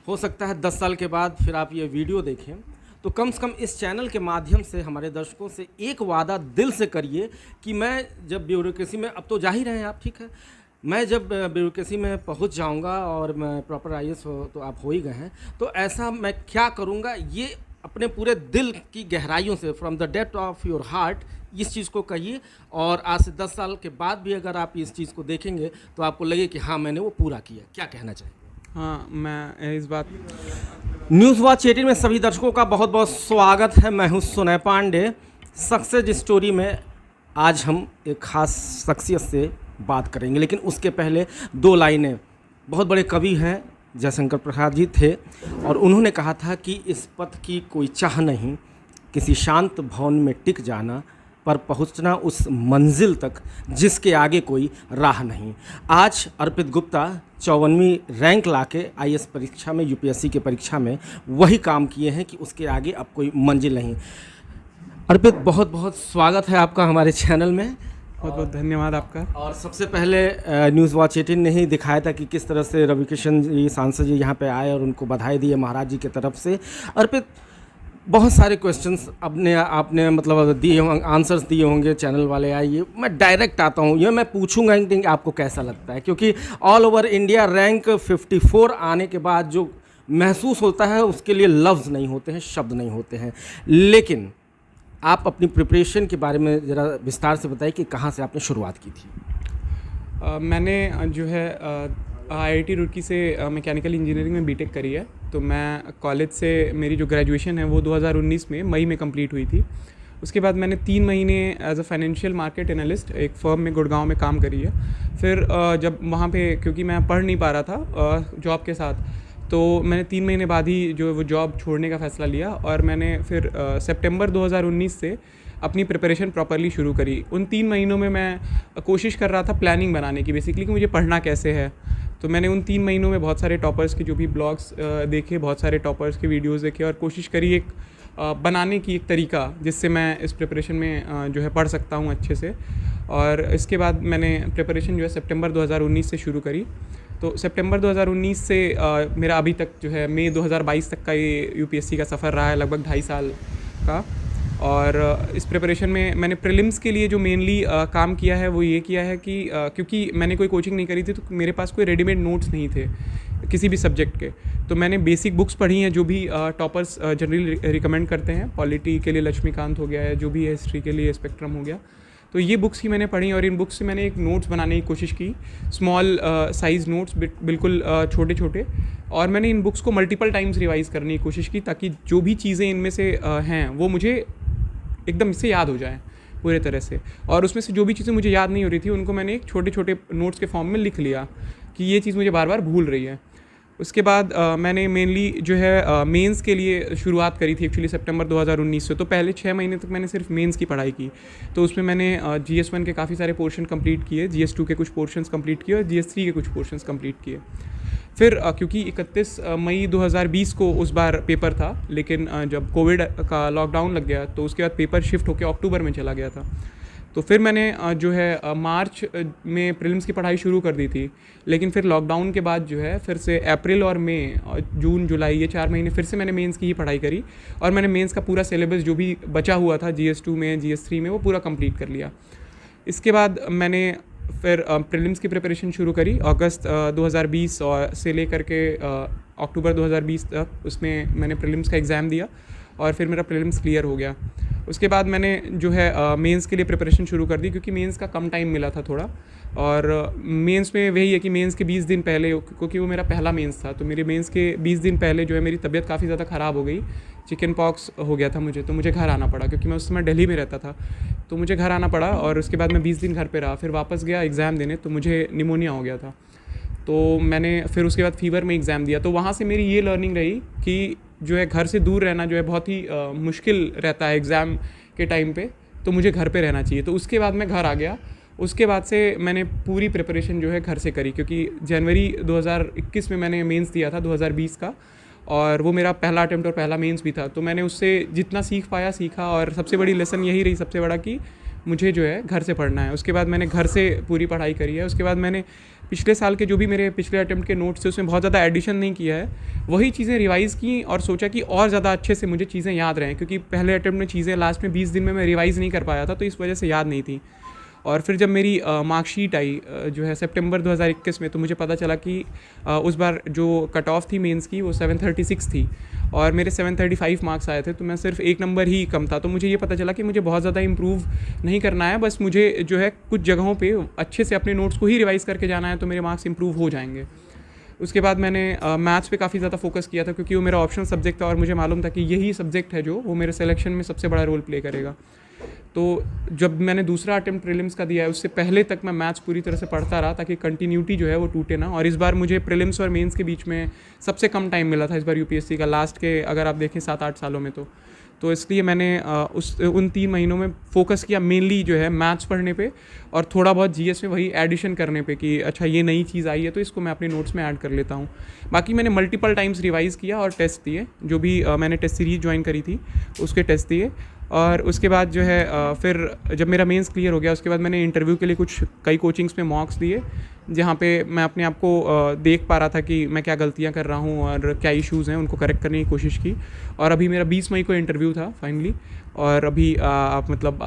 हो सकता है 10 साल के बाद फिर आप ये वीडियो देखें, तो कम से कम इस चैनल के माध्यम से हमारे दर्शकों से एक वादा दिल से करिए कि मैं जब ब्यूरोक्रेसी में, अब तो जा ही रहे हैं आप, ठीक है, मैं जब ब्यूरोक्रेसी में पहुंच जाऊंगा और मैं प्रॉपर आईएएस हो, तो आप हो ही गए हैं, तो ऐसा मैं क्या करूंगा, ये अपने पूरे दिल की गहराइयों से, from the depth of your heart, इस चीज़ को कहिए। और आज से 10 साल के बाद भी अगर आप इस चीज़ को देखेंगे तो आपको लगे कि हाँ, मैंने वो पूरा किया। क्या कहना चाहिए? हाँ, मैं इस बात न्यूज़ वॉच 18 में सभी दर्शकों का बहुत बहुत स्वागत है। मैं हूँ सुनय पांडे। सक्सेस स्टोरी में आज हम एक ख़ास शख्सियत से बात करेंगे, लेकिन उसके पहले 2 लाइनें। बहुत बड़े कवि हैं, जयशंकर प्रसाद जी थे, और उन्होंने कहा था कि इस पथ की कोई चाह नहीं, किसी शांत भवन में टिक जाना, पर पहुंचना उस मंजिल तक जिसके आगे कोई राह नहीं। आज अर्पित गुप्ता 54वीं रैंक लाके आईएएस परीक्षा में, यूपीएससी की परीक्षा में वही काम किए हैं कि उसके आगे अब कोई मंजिल नहीं। अर्पित, बहुत बहुत स्वागत है आपका हमारे चैनल में। बहुत बहुत धन्यवाद आपका। और सबसे पहले न्यूज़ वॉच 18 ने ही दिखाया था कि किस तरह से रविकिशन जी, सांसद जी यहाँ पे आए और उनको बधाई दी है महाराज जी की तरफ से। अर्पित, बहुत सारे क्वेश्चंस आपने मतलब दिए होंगे, आंसर्स दिए होंगे, चैनल वाले आइए, मैं डायरेक्ट आता हूँ। ये मैं पूछूंगा कि आपको कैसा लगता है, क्योंकि ऑल ओवर इंडिया रैंक 54 आने के बाद जो महसूस होता है उसके लिए लफ्ज़ नहीं होते हैं, शब्द नहीं होते हैं। लेकिन आप अपनी प्रिपरेशन के बारे में ज़रा विस्तार से बताइए कि कहाँ से आपने शुरुआत की थी। मैंने जो है आईआईटी रुड़की से मैकेनिकल इंजीनियरिंग में बीटेक करी है। तो मैं कॉलेज से, मेरी जो ग्रेजुएशन है वो 2019 में मई में कंप्लीट हुई थी। उसके बाद मैंने 3 महीने as a financial market analyst एक फ़र्म में गुड़गांव में काम करी है। फिर जब वहाँ पे, क्योंकि मैं पढ़ नहीं पा रहा था जॉब के साथ, तो मैंने 3 महीने बाद ही जो वो जॉब छोड़ने का फ़ैसला लिया और मैंने फिर सितंबर 2019 से अपनी प्रिपरेशन प्रॉपरली शुरू करी। उन 3 महीनों में मैं कोशिश कर रहा था प्लानिंग बनाने की, बेसिकली कि मुझे पढ़ना कैसे है। तो मैंने उन 3 महीनों में बहुत सारे टॉपर्स के जो भी ब्लॉग्स देखे, बहुत सारे टॉपर्स के वीडियोस देखे और कोशिश करी एक बनाने की एक तरीका जिससे मैं इस प्रिपरेशन में जो है पढ़ सकता हूँ अच्छे से। और इसके बाद मैंने प्रिपरेशन जो है सितंबर 2019 से शुरू करी। तो सितंबर 2019 से मेरा अभी तक जो है मई 2022 तक का ये यूपीएससी का सफ़र रहा है, लगभग 2.5 साल का। और इस प्रिपरेशन में मैंने प्रीलिम्स के लिए जो मेनली काम किया है वो ये किया है कि क्योंकि मैंने कोई कोचिंग नहीं करी थी, तो मेरे पास कोई रेडीमेड नोट्स नहीं थे किसी भी सब्जेक्ट के। तो मैंने बेसिक बुक्स पढ़ी हैं जो भी टॉपर्स जनरली रिकमेंड करते हैं। पॉलिटी के लिए लक्ष्मीकांत हो गया है, जो भी है हिस्ट्री के लिए स्पेक्ट्रम हो गया। तो ये बुक्स ही मैंने पढ़ी और इन बुक्स से मैंने एक नोट्स बनाने की कोशिश की, स्मॉल साइज़ नोट्स, बिल्कुल छोटे छोटे। और मैंने इन बुक्स को मल्टीपल टाइम्स रिवाइज़ करने की कोशिश की ताकि जो भी चीज़ें इनमें से हैं वो मुझे एकदम इससे याद हो जाए पूरे तरह से। और उसमें से जो भी चीज़ें मुझे याद नहीं हो रही थी उनको मैंने एक छोटे छोटे नोट्स के फॉर्म में लिख लिया कि ये चीज़ मुझे बार बार भूल रही है। उसके बाद मैंने मेनली जो है मेंस के लिए शुरुआत करी थी एक्चुअली सितंबर 2019 से। तो पहले 6 महीने तक मैंने सिर्फ मेंस की पढ़ाई की। तो उसमें मैंने GS1 के काफ़ी सारे पोर्शन कंप्लीट किए, GS2 के कुछ पोर्शंस कंप्लीट किए और GS3 के कुछ पोर्शंस कंप्लीट किए। फिर क्योंकि 31 मई 2020 को उस बार पेपर था, लेकिन जब कोविड का लॉकडाउन लग गया तो उसके बाद पेपर शिफ्ट होकर अक्टूबर में चला गया था। तो फिर मैंने जो है मार्च में प्रीलिम्स की पढ़ाई शुरू कर दी थी। लेकिन फिर लॉकडाउन के बाद जो है फिर से अप्रैल और मई और जून जुलाई, ये 4 महीने फिर से मैंने मेंस की ही पढ़ाई करी और मैंने मेंस का पूरा सिलेबस जो भी बचा हुआ था GS2 में, GS3 में, वो पूरा कंप्लीट कर लिया। इसके बाद मैंने फिर प्रीलिम्स की प्रिपरेशन शुरू करी अगस्त 2020 से लेकर के अक्टूबर 2020 तक। उसमें मैंने प्रीलिम्स का एग्ज़ाम दिया और फिर मेरा प्रीलिम्स क्लियर हो गया। उसके बाद मैंने जो है मेंस के लिए प्रिपरेशन शुरू कर दी, क्योंकि मेंस का कम टाइम मिला था थोड़ा। और मेंस में वही है कि मेंस के 20 दिन पहले, क्योंकि वो मेरा पहला मेंस था, तो मेरे मेंस के 20 दिन पहले जो है मेरी तबीयत काफ़ी ज़्यादा ख़राब हो गई, चिकन पॉक्स हो गया था मुझे। तो मुझे घर आना पड़ा, क्योंकि मैं उस समय दिल्ली में रहता था, तो मुझे घर आना पड़ा। और उसके बाद मैं 20 दिन घर पे रहा, फिर वापस गया एग्ज़ाम देने, तो मुझे निमोनिया हो गया था। तो मैंने फिर उसके बाद फीवर में एग्ज़ाम दिया। तो वहाँ से मेरी ये लर्निंग रही कि जो है घर से दूर रहना जो है बहुत ही मुश्किल रहता है एग्ज़ाम के टाइम पे, तो मुझे घर पे रहना चाहिए। तो उसके बाद मैं घर आ गया। उसके बाद से मैंने पूरी प्रिपरेशन जो है घर से करी, क्योंकि जनवरी 2021 में मैंने मेंस दिया था 2020 का, और वो मेरा पहला अटेम्प्ट और पहला मेंस भी था। तो मैंने उससे जितना सीख पाया सीखा, और सबसे बड़ी लेसन यही रही सबसे बड़ा कि मुझे जो है घर से पढ़ना है। उसके बाद मैंने घर से पूरी पढ़ाई करी है। उसके बाद मैंने पिछले साल के जो भी मेरे पिछले अटेम्प्ट के नोट्स थे उसमें बहुत ज़्यादा एडिशन नहीं किया है, वही चीज़ें रिवाइज़ की और सोचा कि और ज़्यादा अच्छे से मुझे चीज़ें याद रहें, क्योंकि पहले अटेम्प्ट में चीज़ें लास्ट में 20 दिन में मैं रिवाइज़ नहीं कर पाया था, तो इस वजह से याद नहीं थी। और फिर जब मेरी मार्कशीट आई जो है सितंबर 2021 में, तो मुझे पता चला कि उस बार जो कट ऑफ थी मेंस की वो 736 थी और मेरे 735 मार्क्स आए थे, तो मैं सिर्फ एक नंबर ही कम था। तो मुझे ये पता चला कि मुझे बहुत ज़्यादा इम्प्रूव नहीं करना है, बस मुझे जो है कुछ जगहों पे अच्छे से अपने नोट्स को ही रिवाइज़ करके जाना है, तो मेरे मार्क्स इम्प्रूव हो जाएंगे। उसके बाद मैंने मैथ्स पे काफ़ी ज़्यादा फोकस किया था, क्योंकि वो मेरा ऑप्शनल सब्जेक्ट था और मुझे मालूम था कि यही सब्जेक्ट है जो वो मेरे सिलेक्शन में सबसे बड़ा रोल प्ले करेगा। तो जब मैंने दूसरा अटेम्प्ट प्रीलिम्स का दिया है, उससे पहले तक मैं मैथ्स पूरी तरह से पढ़ता रहा ताकि कंटिन्यूटी जो है वो टूटे ना। और इस बार मुझे प्रीलिम्स और मेंस के बीच में सबसे कम टाइम मिला था इस बार यूपीएससी का, लास्ट के अगर आप देखें 7-8 सालों में। तो इसलिए मैंने उन 3 महीनों में फोकस किया मेनली जो है मैथ्स पढ़ने पे और थोड़ा बहुत जीएस में वही एडिशन करने पे कि अच्छा ये नई चीज़ आई है तो इसको मैं अपने नोट्स में ऐड कर लेता हूँ। बाकी मैंने मल्टीपल टाइम्स रिवाइज़ किया और टेस्ट दिए, जो भी मैंने टेस्ट सीरीज ज्वाइन करी थी उसके टेस्ट दिए। और उसके बाद जो है फिर जब मेरा मेंस क्लियर हो गया, उसके बाद मैंने इंटरव्यू के लिए कई कोचिंग्स में मॉक्स दिए, जहाँ पे मैं अपने आप को देख पा रहा था कि मैं क्या गलतियाँ कर रहा हूँ और क्या इश्यूज़ हैं, उनको करेक्ट करने की कोशिश की। और अभी मेरा 20 मई को इंटरव्यू था फाइनली, और अभी मतलब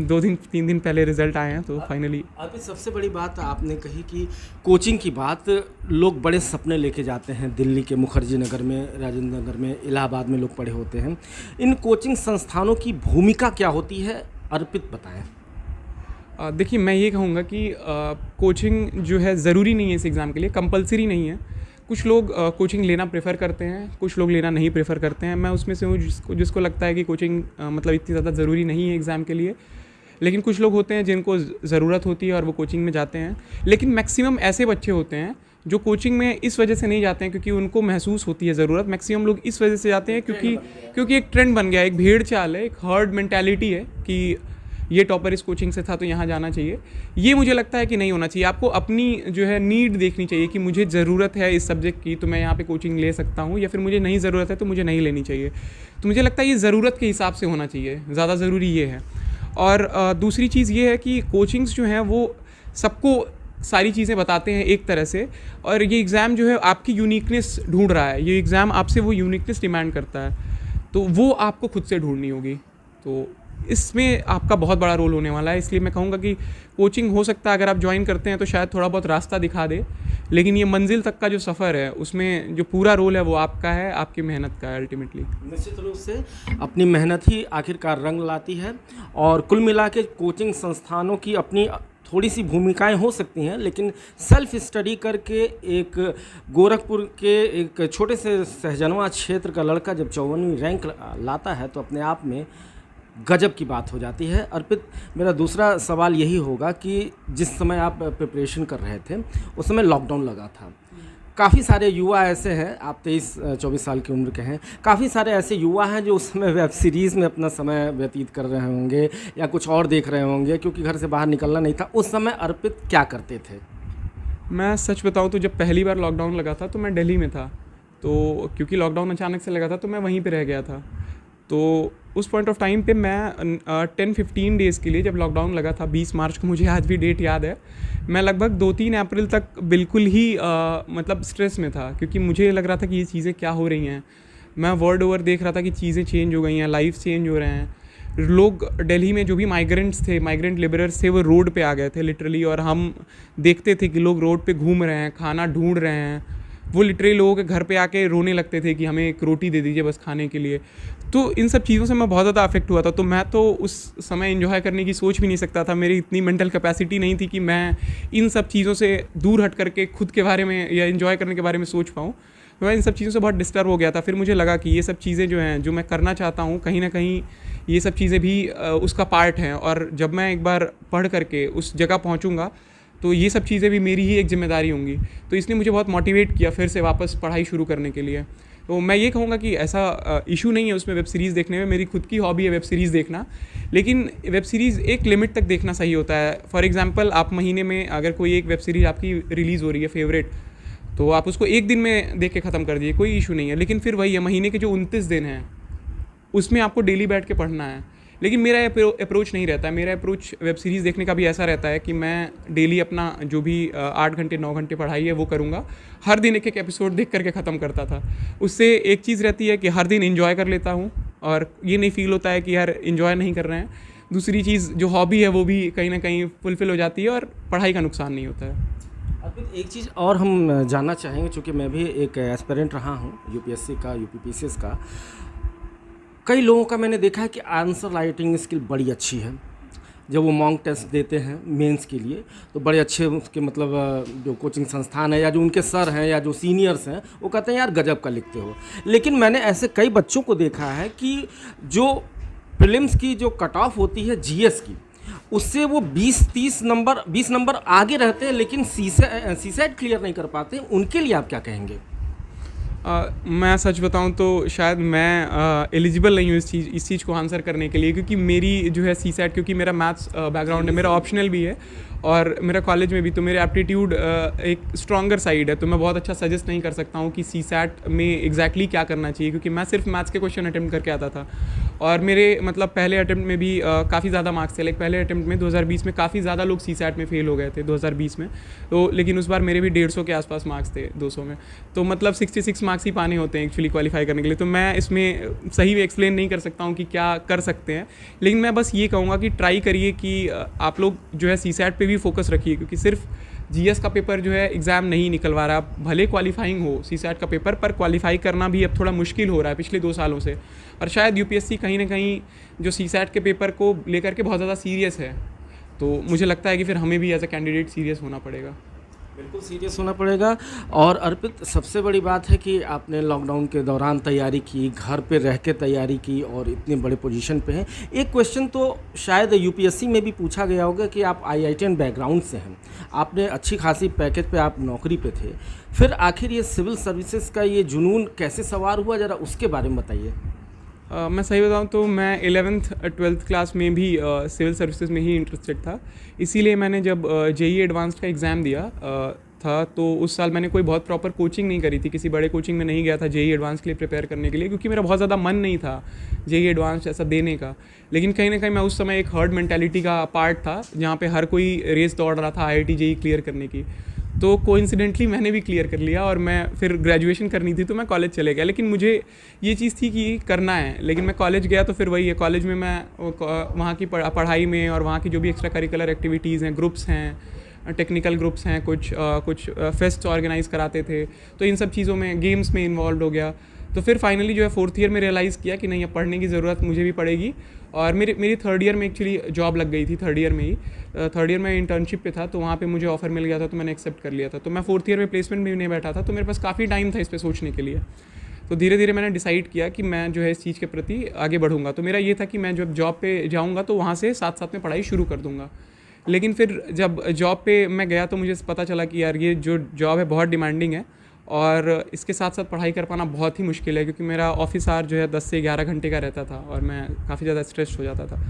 2-3 दिन पहले रिजल्ट आए हैं, तो फाइनली। अभी सबसे बड़ी बात आपने कही कि कोचिंग की बात, लोग बड़े सपने लेके जाते हैं, दिल्ली के मुखर्जी नगर में, राजेंद्र नगर में, इलाहाबाद में लोग पढ़े होते हैं। इन कोचिंग संस्थानों की भूमिका क्या होती है, अर्पित बताएं। देखिए, मैं ये कहूँगा कि कोचिंग जो है ज़रूरी नहीं है इस एग्ज़ाम के लिए, कंपलसरी नहीं है। कुछ लोग कोचिंग लेना प्रेफर करते हैं, कुछ लोग लेना नहीं प्रेफर करते हैं। मैं उसमें से हूँ जिसको लगता है कि कोचिंग मतलब इतनी ज़्यादा ज़रूरी नहीं है एग्ज़ाम के लिए। लेकिन कुछ लोग होते हैं जिनको ज़रूरत होती है और वो कोचिंग में जाते हैं। लेकिन मैक्सिमम ऐसे बच्चे होते हैं जो कोचिंग में इस वजह से नहीं जाते हैं क्योंकि उनको महसूस होती है ज़रूरत। मैक्सिमम लोग इस वजह से जाते हैं क्योंकि एक ट्रेंड बन गया है, एक भेड़ चाल है, एक हर्ड मेंटालिटी है कि ये टॉपर इस कोचिंग से था तो यहाँ जाना चाहिए। ये मुझे लगता है कि नहीं होना चाहिए। आपको अपनी जो है नीड देखनी चाहिए कि मुझे ज़रूरत है इस सब्जेक्ट की तो मैं यहाँ पे कोचिंग ले सकता हूँ, या फिर मुझे नहीं ज़रूरत है तो मुझे नहीं लेनी चाहिए। तो मुझे लगता है ये ज़रूरत के हिसाब से होना चाहिए, ज़्यादा ज़रूरी ये है। और दूसरी चीज़ ये है कि कोचिंग्स जो हैं वो सबको सारी चीज़ें बताते हैं एक तरह से, और ये एग्ज़ाम जो है आपकी यूनिकनेस ढूंढ रहा है। ये एग्ज़ाम आपसे वो यूनिकनेस डिमांड करता है, तो वो आपको खुद से ढूंढनी होगी। तो इसमें आपका बहुत बड़ा रोल होने वाला है। इसलिए मैं कहूँगा कि कोचिंग हो सकता है अगर आप ज्वाइन करते हैं तो शायद थोड़ा बहुत रास्ता दिखा दे, लेकिन ये मंजिल तक का जो सफ़र है उसमें जो पूरा रोल है वो आपका है, आपकी मेहनत का है अल्टीमेटली। निश्चित रूप से अपनी मेहनत ही आखिरकार रंग लाती है। और कुल मिला के कोचिंग संस्थानों की अपनी थोड़ी सी भूमिकाएं हो सकती हैं, लेकिन सेल्फ स्टडी करके एक गोरखपुर के एक छोटे से सहजनवा क्षेत्र का लड़का जब 54वीं रैंक लाता है तो अपने आप में गजब की बात हो जाती है। अर्पित, मेरा दूसरा सवाल यही होगा कि जिस समय आप प्रिपरेशन कर रहे थे उस समय लॉकडाउन लगा था। काफ़ी सारे युवा ऐसे हैं, आप 23-24 साल की उम्र के हैं, काफ़ी सारे ऐसे युवा हैं जो उस समय वेब सीरीज़ में अपना समय व्यतीत कर रहे होंगे या कुछ और देख रहे होंगे क्योंकि घर से बाहर निकलना नहीं था। उस समय अर्पित क्या करते थे? मैं सच बताऊं तो जब पहली बार लॉकडाउन लगा था तो मैं दिल्ली में था, तो क्योंकि लॉकडाउन अचानक से लगा था तो मैं वहीं पे रह गया था। तो उस पॉइंट ऑफ टाइम पे मैं 10-15 डेज़ के लिए, जब लॉकडाउन लगा था 20 मार्च को, मुझे आज भी डेट याद है, मैं लगभग 2-3 अप्रैल तक बिल्कुल ही मतलब स्ट्रेस में था, क्योंकि मुझे लग रहा था कि ये चीज़ें क्या हो रही हैं। मैं वर्ल्ड ओवर देख रहा था कि चीज़ें चेंज हो गई हैं, लाइफ चेंज हो रहे हैं। लोग दिल्ली में जो भी माइग्रेंट्स थे, माइग्रेंट लेबरर्स थे, वो रोड पे आ गए थे लिटरली, और हम देखते थे कि लोग रोड पे घूम रहे हैं, खाना ढूंढ रहे हैं। वो लिटरली लोगों के घर पे आके रोने लगते थे कि हमें एक रोटी दे दीजिए बस खाने के लिए। तो इन सब चीज़ों से मैं बहुत ज़्यादा अफेक्ट हुआ था। तो मैं तो उस समय एंजॉय करने की सोच भी नहीं सकता था, मेरी इतनी मेंटल कैपेसिटी नहीं थी कि मैं इन सब चीज़ों से दूर हट करके खुद के बारे में या एंजॉय करने के बारे में सोच पाऊँ। मैं इन सब चीज़ों से बहुत डिस्टर्ब हो गया था। फिर मुझे लगा कि ये सब चीज़ें जो हैं, जो मैं करना चाहता हूँ, कहीं ना कहीं ये सब चीज़ें भी उसका पार्ट हैं, और जब मैं एक बार पढ़ करके उस जगह पहुँचूँगा तो ये सब चीज़ें भी मेरी ही एक जिम्मेदारी होंगी। तो इसने मुझे बहुत मोटिवेट किया फिर से वापस पढ़ाई शुरू करने के लिए। तो मैं ये कहूँगा कि ऐसा इशू नहीं है उसमें वेब सीरीज़ देखने में, मेरी खुद की हॉबी है वेब सीरीज़ देखना, लेकिन वेब सीरीज़ एक लिमिट तक देखना सही होता है। फॉर एग्जांपल, आप महीने में अगर कोई एक वेब सीरीज़ आपकी रिलीज़ हो रही है फेवरेट, तो आप उसको एक दिन में देख के ख़त्म कर दीजिए, कोई इशू नहीं है। लेकिन फिर वही है, महीने के जो 29 दिन हैं उसमें आपको डेली बैठ के पढ़ना है। लेकिन मेरा अप्रोच नहीं रहता है। मेरा अप्रोच वेब सीरीज़ देखने का भी ऐसा रहता है कि मैं डेली अपना जो भी 8 घंटे 9 घंटे पढ़ाई है वो करूँगा। हर दिन एक एक एपिसोड देख करके ख़त्म करता था। उससे एक चीज़ रहती है कि हर दिन इन्जॉय कर लेता हूँ और ये नहीं फील होता है कि यार इन्जॉय नहीं कर रहे हैं। दूसरी चीज़ जो हॉबी है वो भी कहीं ना कहीं फुलफ़िल हो जाती है और पढ़ाई का नुकसान नहीं होता है। अब एक चीज़ और हम जानना चाहेंगे, चूँकि मैं भी एक एस्पिरेंट रहा हूँ यूपीएससी का, यूपीपीसीएस का। कई लोगों का मैंने देखा है कि आंसर राइटिंग स्किल बड़ी अच्छी है। जब वो मॉक टेस्ट देते हैं मेंस के लिए तो बड़े अच्छे उसके मतलब जो कोचिंग संस्थान है या जो उनके सर हैं या जो सीनियर्स हैं वो कहते हैं यार गजब का लिखते हो। लेकिन मैंने ऐसे कई बच्चों को देखा है कि जो प्रीलिम्स की जो कट ऑफ होती है जीएस की, उससे वो 20 नंबर आगे रहते हैं, लेकिन सीसेट क्लियर नहीं कर पाते। उनके लिए आप क्या कहेंगे? मैं सच बताऊं तो शायद मैं एलिजिबल नहीं हूँ इस चीज़ को आंसर करने के लिए, क्योंकि मेरी जो है सीसैट, क्योंकि मेरा मैथ्स बैकग्राउंड है, मेरा ऑप्शनल भी है और मेरा कॉलेज में भी, तो मेरे एप्टीट्यूड एक स्ट्रॉन्गर साइड है। तो मैं बहुत अच्छा सजेस्ट नहीं कर सकता हूँ कि सीसैट में एग्जैक्टली क्या करना चाहिए, क्योंकि मैं सिर्फ मैथ्स के क्वेश्चन अटेम्प्ट करके आता था और मेरे मतलब पहले अटेम्प्ट में भी काफ़ी ज़्यादा मार्क्स थे। लाइक पहले अटेम्प्ट में 2020 में काफ़ी ज़्यादा लोग सीसैट में फेल हो गए थे 2020 में, तो लेकिन उस बार मेरे भी 150 के आसपास मार्क्स थे 200 में, तो मतलब 66 मार्क्स ही पाने होते हैं एक्चुअली क्वालिफाई करने के लिए। तो मैं इसमें सही एक्सप्लेन नहीं कर सकता हूँ कि क्या कर सकते हैं, लेकिन मैं बस ये कहूँगा कि ट्राई करिए कि आप लोग जो है सीसैट पे भी फोकस रखिए, क्योंकि सिर्फ जीएस का पेपर जो है एग्ज़ाम नहीं निकलवा रहा। भले क्वालिफाइंग हो सीसैट का पेपर, पर क्वालिफाई करना भी अब थोड़ा मुश्किल हो रहा है पिछले 2 सालों से। और शायद यूपीएससी कहीं ना कहीं जो सीसैट के पेपर को लेकर के बहुत ज़्यादा सीरियस है, तो मुझे लगता है कि फिर हमें भी एज अ कैंडिडेट सीरियस होना पड़ेगा। बिल्कुल सीरियस होना पड़ेगा। और अर्पित, सबसे बड़ी बात है कि आपने लॉकडाउन के दौरान तैयारी की, घर पे रह के तैयारी की और इतने बड़े पोजीशन पे हैं। एक क्वेश्चन तो शायद यूपीएससी में भी पूछा गया होगा कि आप आईआईटीएन बैकग्राउंड से हैं, आपने अच्छी खासी पैकेज पे आप नौकरी पे थे, फिर आखिर ये सिविल सर्विसेज का ये जुनून कैसे सवार हुआ, ज़रा उसके बारे में बताइए। मैं सही बताऊं तो मैं 11th 12th क्लास में भी सिविल सर्विसेज में ही इंटरेस्टेड था। इसीलिए मैंने जब जेईई एडवांस्ड का एग्ज़ाम दिया था, तो उस साल मैंने कोई बहुत प्रॉपर कोचिंग नहीं करी थी, किसी बड़े कोचिंग में नहीं गया था जेईई एडवांस के लिए प्रिपेयर करने के लिए, क्योंकि मेरा बहुत ज़्यादा मन नहीं था जेईई एडवांस ऐसा देने का। लेकिन कहीं ना कहीं मैं उस समय एक हर्ड मेंटालिटी का पार्ट था, जहाँ पे हर कोई रेस दौड़ रहा था आईआईटी जेईई क्लियर करने की। तो कोइंसिडेंटली मैंने भी क्लियर कर लिया और मैं फिर ग्रेजुएशन करनी थी तो मैं कॉलेज चले गया। लेकिन मुझे ये चीज़ थी कि करना है, लेकिन मैं कॉलेज गया तो फिर वही है, कॉलेज में मैं वहाँ की पढ़ाई में और वहाँ की जो भी एक्स्ट्रा करिकुलर एक्टिविटीज़ हैं, ग्रुप्स हैं, टेक्निकल ग्रुप्स हैं, कुछ फेस्ट ऑर्गेनाइज़ कराते थे, तो इन सब चीज़ों में, गेम्स में इन्वॉल्व हो गया। तो फिर फाइनली जो है 4th ईयर में रियलाइज़ किया कि नहीं, अब पढ़ने की ज़रूरत मुझे भी पड़ेगी। और मेरी 3rd ईयर में एक्चुअली जॉब लग गई थी, 3rd ईयर में ही। 3rd ईयर में इंटर्नशिप पे था, तो वहाँ पे मुझे ऑफर मिल गया था, तो मैंने एक्सेप्ट कर लिया था। तो मैं 4th ईयर में प्लेसमेंट में भी नहीं बैठा था, तो मेरे पास काफ़ी टाइम था इस पर सोचने के लिए। तो धीरे धीरे मैंने डिसाइड किया कि मैं जो है इस चीज़ के प्रति आगे बढ़ूँगा। तो मेरा ये था कि मैं जब जॉब पे जाऊँगा तो वहाँ से साथ साथ में पढ़ाई शुरू कर दूँगा। लेकिन फिर जब जॉब पे मैं गया तो मुझे पता चला कि यार ये जो जॉब है बहुत डिमांडिंग है और इसके साथ साथ पढ़ाई कर पाना बहुत ही मुश्किल है, क्योंकि मेरा ऑफिस आवर जो है 10 से 11 घंटे का रहता था और मैं काफ़ी ज़्यादा स्ट्रेस हो जाता था।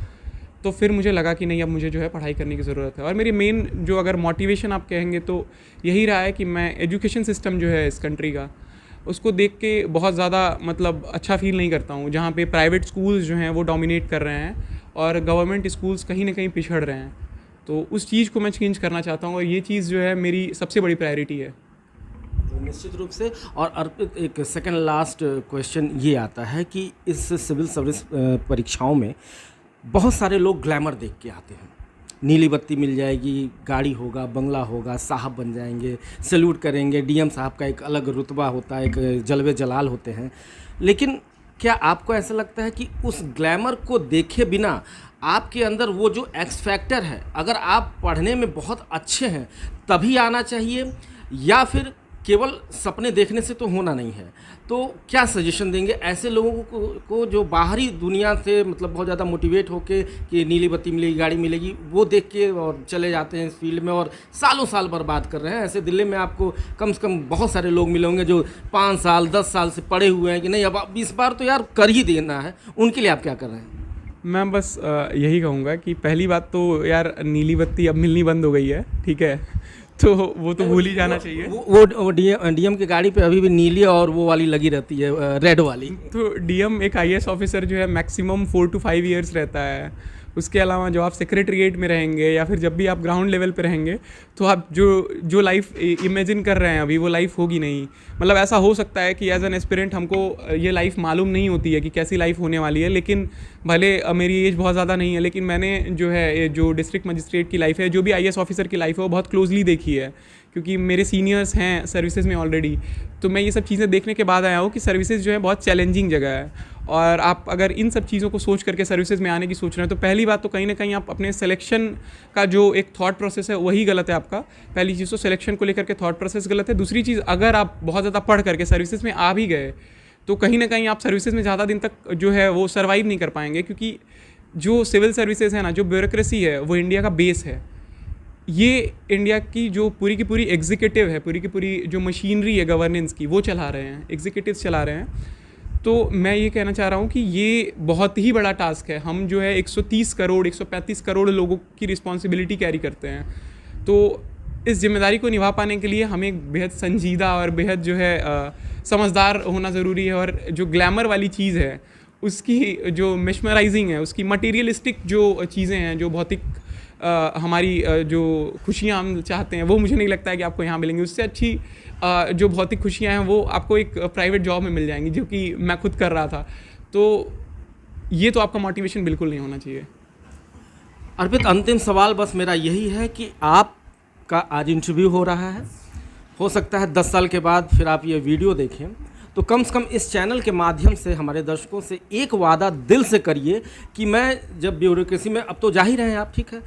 तो फिर मुझे लगा कि नहीं, अब मुझे जो है पढ़ाई करने की ज़रूरत है। और मेरी मेन जो अगर मोटिवेशन आप कहेंगे तो यही रहा है कि मैं एजुकेशन सिस्टम जो है इस कंट्री का, उसको देख के बहुत ज़्यादा मतलब अच्छा फील नहीं करता हूँ, जहाँ पे प्राइवेट स्कूल्स जो हैं वो डोमिनेट कर रहे हैं और गवर्नमेंट स्कूल्स कहीं ना कहीं पिछड़ रहे हैं। तो उस चीज़ को मैं चेंज करना चाहता हूँ और ये चीज़ जो है मेरी सबसे बड़ी प्रायोरिटी है। तो निश्चित रूप से। और अर्पित, एक सेकंड लास्ट क्वेश्चन ये आता है कि इस सिविल सर्विस परीक्षाओं में बहुत सारे लोग ग्लैमर देख के आते हैं, नीली बत्ती मिल जाएगी, गाड़ी होगा, बंगला होगा, साहब बन जाएंगे, सैल्यूट करेंगे, डीएम साहब का एक अलग रुतबा होता है, एक जलवे जलाल होते हैं। लेकिन क्या आपको ऐसा लगता है कि उस ग्लैमर को देखे बिना आपके अंदर वो जो एक्स फैक्टर है, अगर आप पढ़ने में बहुत अच्छे हैं तभी आना चाहिए, या फिर केवल सपने देखने से तो होना नहीं है? तो क्या सजेशन देंगे ऐसे लोगों को जो बाहरी दुनिया से मतलब बहुत ज़्यादा मोटिवेट होके कि नीली बत्ती मिलेगी, गाड़ी मिलेगी, वो देख के और चले जाते हैं इस फील्ड में और सालों साल बर्बाद कर रहे हैं? ऐसे दिल्ली में आपको कम से कम बहुत सारे लोग मिलेंगे जो 5 साल 10 साल से पढ़े हुए हैं कि नहीं अब इस बार तो यार कर ही देना है। उनके लिए आप क्या कर रहे हैं? मैं बस यही कहूँगा कि पहली बात तो यार नीली बत्ती अब मिलनी बंद हो गई है, ठीक है? तो वो तो भूल ही जाना चाहिए। वो डीएम की गाड़ी पे अभी भी नीली और वो वाली लगी रहती है, रेड वाली। तो डीएम एक आईएएस ऑफिसर जो है मैक्सिमम 4 to 5 ईयर्स रहता है। उसके अलावा जो आप सेक्रेटरीट में रहेंगे या फिर जब भी आप ग्राउंड लेवल पे रहेंगे, तो आप जो लाइफ इमेजिन कर रहे हैं अभी, वो लाइफ होगी नहीं। मतलब ऐसा हो सकता है कि एज एन एस्पिरेंट हमको ये लाइफ मालूम नहीं होती है कि कैसी लाइफ होने वाली है, लेकिन भले मेरी एज बहुत ज़्यादा नहीं है, लेकिन मैंने जो है जो डिस्ट्रिक्ट मजिस्ट्रेट की लाइफ है, जो भी आईएएस ऑफिसर की लाइफ है, वो बहुत क्लोजली देखी है, क्योंकि मेरे सीनियर्स हैं सर्विसेज में ऑलरेडी। तो मैं ये सब चीज़ें देखने के बाद आया हूँ कि सर्विसेज जो है बहुत चैलेंजिंग जगह है। और आप अगर इन सब चीज़ों को सोच करके सर्विसेज में आने की सोच रहे हैं, तो पहली बात तो कहीं ना कहीं आप अपने सिलेक्शन का जो एक थॉट प्रोसेस है वही गलत है आपका। पहली चीज़ तो सिलेक्शन को लेकर के थॉट प्रोसेस गलत है। दूसरी चीज़, अगर आप बहुत ज़्यादा पढ़ करके सर्विसेज में आ भी गए, तो कहीं ना कहीं आप सर्विसेज में ज़्यादा दिन तक जो है वो सर्वाइव नहीं कर पाएंगे, क्योंकि जो सिविल सर्विसेज है ना, जो ब्यूरोक्रेसी है, वो इंडिया का बेस है। ये इंडिया की जो पूरी की पूरी एग्जीक्यूटिव है, पूरी की पूरी जो मशीनरी है गवर्नेंस की, वो चला रहे हैं, एग्जीक्यूटिव चला रहे हैं। तो मैं ये कहना चाह रहा हूँ कि ये बहुत ही बड़ा टास्क है। हम जो है 130 करोड़ 135 करोड़ लोगों की रिस्पॉन्सिबिलिटी कैरी करते हैं। तो इस जिम्मेदारी को निभा पाने के लिए हमें बेहद संजीदा और बेहद जो है समझदार होना ज़रूरी है। और जो ग्लैमर वाली चीज़ है, उसकी जो मिशमराइजिंग है, उसकी मटीरियलिस्टिक जो चीज़ें हैं, जो भौतिक हमारी जो खुशियाँ हम चाहते हैं, वो मुझे नहीं लगता है कि आपको यहाँ मिलेंगी। उससे अच्छी जो भौतिक खुशियाँ हैं वो आपको एक प्राइवेट जॉब में मिल जाएंगी, जो कि मैं खुद कर रहा था। तो ये तो आपका मोटिवेशन बिल्कुल नहीं होना चाहिए। अर्पित, अंतिम सवाल बस मेरा यही है कि आपका आज इंटरव्यू हो रहा है, हो सकता है 10 साल के बाद फिर आप ये वीडियो देखें, तो कम से कम इस चैनल के माध्यम से हमारे दर्शकों से एक वादा दिल से करिए कि मैं जब ब्यूरोक्रेसी में, अब तो जा ही रहे हैं आप, ठीक है,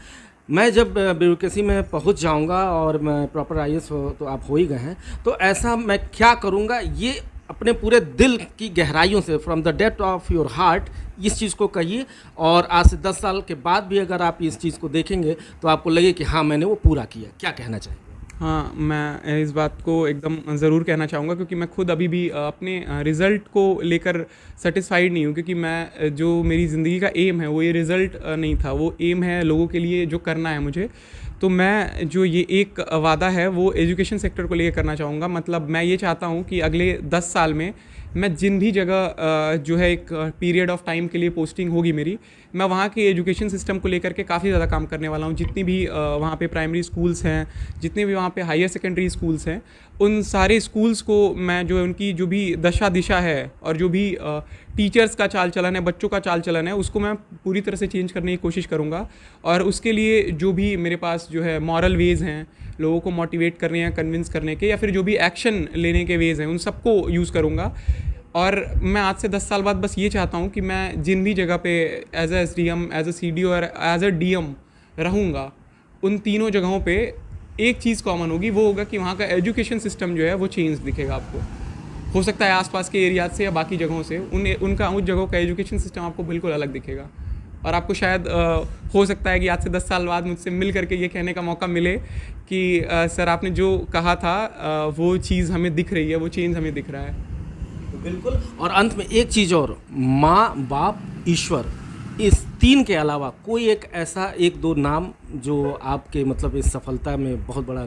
मैं जब ब्यूरोक्रेसी में पहुंच जाऊंगा और मैं प्रॉपर आईएएस हो, तो आप हो ही गए हैं, तो ऐसा मैं क्या करूंगा, ये अपने पूरे दिल की गहराइयों से, from the depth of your heart, इस चीज़ को कहिए। और आज से 10 साल के बाद भी अगर आप इस चीज़ को देखेंगे तो आपको लगे कि हाँ, मैंने वो पूरा किया। क्या कहना चाहिए? हाँ, मैं इस बात को एकदम ज़रूर कहना चाहूँगा, क्योंकि मैं खुद अभी भी अपने रिज़ल्ट को लेकर सेटिस्फाइड नहीं हूँ। क्योंकि मैं जो मेरी ज़िंदगी का एम है वो ये रिज़ल्ट नहीं था, वो एम है लोगों के लिए जो करना है मुझे। तो मैं जो ये एक वादा है वो एजुकेशन सेक्टर को लेकर करना चाहूँगा। मतलब मैं ये चाहता हूँ कि अगले 10 साल में मैं जिन भी जगह जो है एक पीरियड ऑफ टाइम के लिए पोस्टिंग होगी मेरी, मैं वहाँ के एजुकेशन सिस्टम को लेकर के काफ़ी ज़्यादा काम करने वाला हूँ। जितनी भी वहाँ पे प्राइमरी स्कूल्स हैं, जितने भी वहाँ पे हायर सेकेंडरी स्कूल्स हैं, उन सारे स्कूल्स को मैं जो उनकी जो भी दशा दिशा है और जो भी टीचर्स का चाल चलन है, बच्चों का चाल चलन है, उसको मैं पूरी तरह से चेंज करने की कोशिश करूँगा। और उसके लिए जो भी मेरे पास जो है मॉरल वेज़ हैं, लोगों को मोटिवेट करने या कन्विंस करने के, या फिर जो भी एक्शन लेने के वेज़ हैं, उन सबको यूज़ करूँगा। और मैं आज से 10 साल बाद बस ये चाहता हूँ कि मैं जिन भी जगह पे as a SDM, as a CDO और एज ए DM रहूँगा, उन तीनों जगहों पे एक चीज़ कॉमन होगी, वो होगा कि वहाँ का एजुकेशन सिस्टम जो है वो चेंज दिखेगा आपको। हो सकता है आसपास के एरियाज से या बाकी जगहों से उनका उस जगहों का एजुकेशन सिस्टम आपको बिल्कुल अलग दिखेगा। और आपको शायद हो सकता है कि आज से 10 साल बाद मुझसे मिल करके ये कहने का मौका मिले कि सर आपने जो कहा था वो चीज़ हमें दिख रही है, वो चेंज हमें दिख रहा है। बिल्कुल। और अंत में एक चीज़ और, माँ, बाप, ईश्वर, इस 3 के अलावा कोई एक ऐसा 1-2 नाम जो आपके मतलब इस सफलता में बहुत बड़ा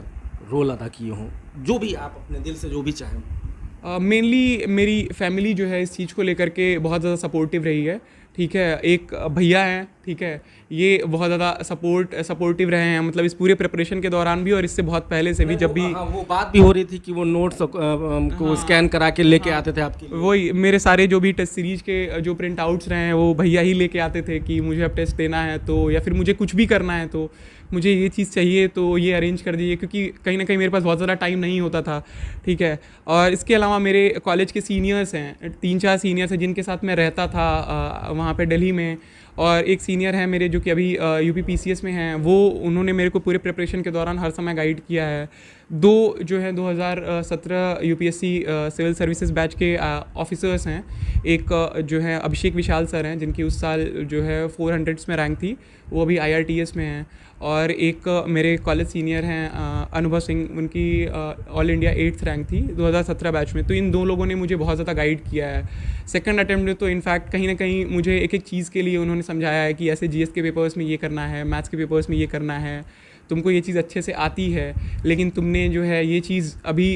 रोल अदा किए हों, जो भी आप अपने दिल से जो भी चाहें। मेनली मेरी फैमिली जो है इस चीज़ को लेकर के बहुत ज़्यादा सपोर्टिव रही है। ठीक है, एक भैया हैं, ठीक है, ये बहुत ज़्यादा सपोर्टिव रहे हैं, मतलब इस पूरे प्रिपरेशन के दौरान भी और इससे बहुत पहले से भी। जब भी वो बात भी हो रही थी कि वो नोट्स को स्कैन करा के लेके आते थे आपके लिए। वही मेरे सारे जो भी टेस्ट सीरीज के जो प्रिंट आउट्स रहे हैं वो भैया ही लेके आते थे कि मुझे अब टेस्ट देना है तो, या फिर मुझे कुछ भी करना है तो मुझे ये चीज़ चाहिए तो ये अरेंज कर दीजिए, क्योंकि कहीं ना कहीं मेरे पास बहुत ज़्यादा टाइम नहीं होता था। ठीक है, और इसके अलावा मेरे कॉलेज के सीनियर्स हैं, 3-4 सीनियर्स हैं जिनके साथ मैं रहता था वहाँ पे दिल्ली में। और एक सीनियर है मेरे जो कि अभी UP PCS में हैं, वो उन्होंने मेरे को पूरे प्रिपरेशन के दौरान हर समय गाइड किया है। 2 जो है 2017 UPSC सिविल सर्विसेज बैच के ऑफिसर्स हैं, एक जो है अभिषेक विशाल सर हैं जिनकी उस साल जो है 400s में रैंक थी, वो अभी IRTS में हैं। और एक मेरे कॉलेज सीनियर हैं अनुभव सिंह, उनकी ऑल इंडिया 8th रैंक थी 2017 बैच में। तो इन 2 लोगों ने मुझे बहुत ज़्यादा गाइड किया है। सेकंड अटेम्प्ट में तो इनफैक्ट कहीं ना कहीं मुझे एक एक चीज़ के लिए उन्होंने समझाया है कि ऐसे GS के पेपर्स में ये करना है, मैथ्स के पेपर्स में ये करना है। तुमको ये चीज़ अच्छे से आती है, लेकिन तुमने जो है ये चीज़ अभी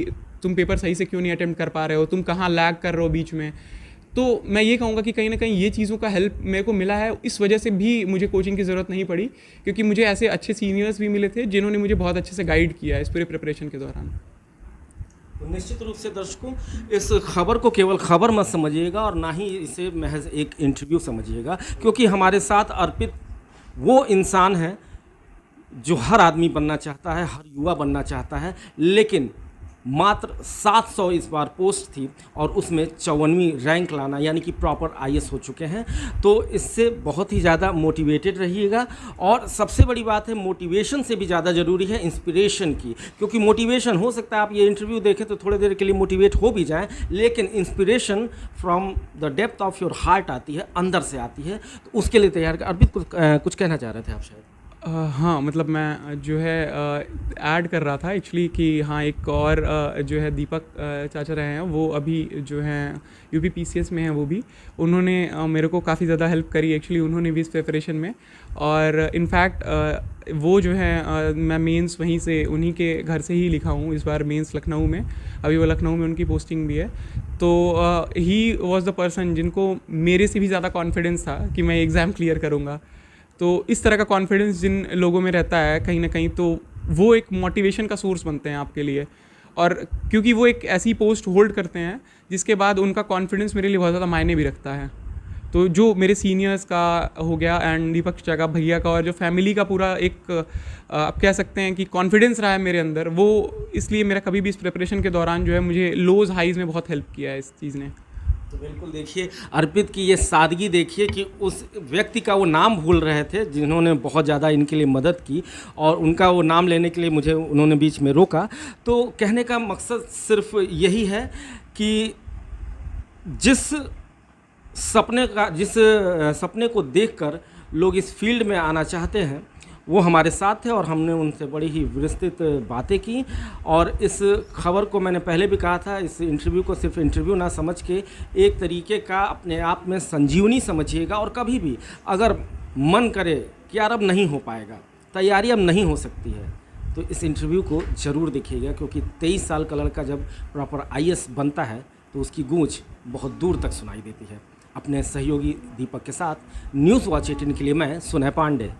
तुम पेपर सही से क्यों नहीं अटेम्प्ट कर पा रहे हो, तुम कहाँ लैग कर रहे हो बीच में। तो मैं ये कहूँगा कि कहीं ना कहीं ये चीज़ों का हेल्प मेरे को मिला है, इस वजह से भी मुझे कोचिंग की ज़रूरत नहीं पड़ी, क्योंकि मुझे ऐसे अच्छे सीनियर्स भी मिले थे जिन्होंने मुझे बहुत अच्छे से गाइड किया है इस पूरे प्रिपरेशन के दौरान। तो निश्चित रूप से दर्शकों, इस खबर को केवल खबर मत समझिएगा और ना ही इसे महज एक इंटरव्यू समझिएगा, क्योंकि हमारे साथ अर्पित वो इंसान है जो हर आदमी बनना चाहता है, हर युवा बनना चाहता है, लेकिन मात्र 700 इस बार पोस्ट थी और उसमें 54वीं रैंक लाना यानी कि प्रॉपर आईएएस हो चुके हैं। तो इससे बहुत ही ज़्यादा मोटिवेटेड रहिएगा, और सबसे बड़ी बात है मोटिवेशन से भी ज़्यादा ज़रूरी है इंस्पिरेशन की, क्योंकि मोटिवेशन हो सकता है आप ये इंटरव्यू देखें तो थोड़ी देर के लिए मोटिवेट हो भी जाएं, लेकिन inspiration from the depth of your heart आती है, अंदर से आती है। तो उसके लिए तैयार कर। अरविंद कुछ कहना चाह रहे थे आप शायद? हाँ, मतलब मैं जो है ऐड कर रहा था एक्चुअली कि हाँ, एक और जो है दीपक चाचा रहे हैं, वो अभी जो हैं यूपी पीसीएस में हैं, वो भी उन्होंने मेरे को काफ़ी ज़्यादा हेल्प करी एक्चुअली, उन्होंने भी इस प्रिपरेशन में। और इनफैक्ट वो जो है मैं मेंस वहीं से उन्हीं के घर से ही लिखा हूँ इस बार मेंस लखनऊ में, अभी वो लखनऊ में उनकी पोस्टिंग भी है। तो ही वॉज द पर्सन जिनको मेरे से भी ज़्यादा कॉन्फिडेंस था कि मैं एग्ज़ाम क्लियर करूँगा। तो इस तरह का कॉन्फिडेंस जिन लोगों में रहता है कहीं ना कहीं, तो वो एक मोटिवेशन का सोर्स बनते हैं आपके लिए। और क्योंकि वो एक ऐसी पोस्ट होल्ड करते हैं जिसके बाद उनका कॉन्फिडेंस मेरे लिए बहुत ज़्यादा मायने भी रखता है। तो जो मेरे सीनियर्स का हो गया एंड दीपक चाचा का, भैया का, और जो फैमिली का पूरा एक आप कह सकते हैं कि कॉन्फिडेंस रहा है मेरे अंदर, वो इसलिए मेरा कभी भी इस प्रिपरेशन के दौरान जो है मुझे लोज हाइज़ में बहुत हेल्प किया है इस चीज़ ने। तो बिल्कुल देखिए अर्पित की ये सादगी देखिए कि उस व्यक्ति का वो नाम भूल रहे थे जिन्होंने बहुत ज़्यादा इनके लिए मदद की, और उनका वो नाम लेने के लिए मुझे उन्होंने बीच में रोका। तो कहने का मकसद सिर्फ यही है कि जिस सपने को देखकर लोग इस फील्ड में आना चाहते हैं वो हमारे साथ थे, और हमने उनसे बड़ी ही विस्तृत बातें की। और इस खबर को मैंने पहले भी कहा था, इस इंटरव्यू को सिर्फ इंटरव्यू ना समझ के एक तरीके का अपने आप में संजीवनी समझिएगा। और कभी भी अगर मन करे कि यार अब नहीं हो पाएगा, तैयारी अब नहीं हो सकती है, तो इस इंटरव्यू को ज़रूर देखिएगा, क्योंकि 23 साल का लड़का जब प्रॉपर आईएएस बनता है तो उसकी गूंज बहुत दूर तक सुनाई देती है। अपने सहयोगी दीपक के साथ न्यूज़ वॉच 18 के लिए मैं सुनय पांडे।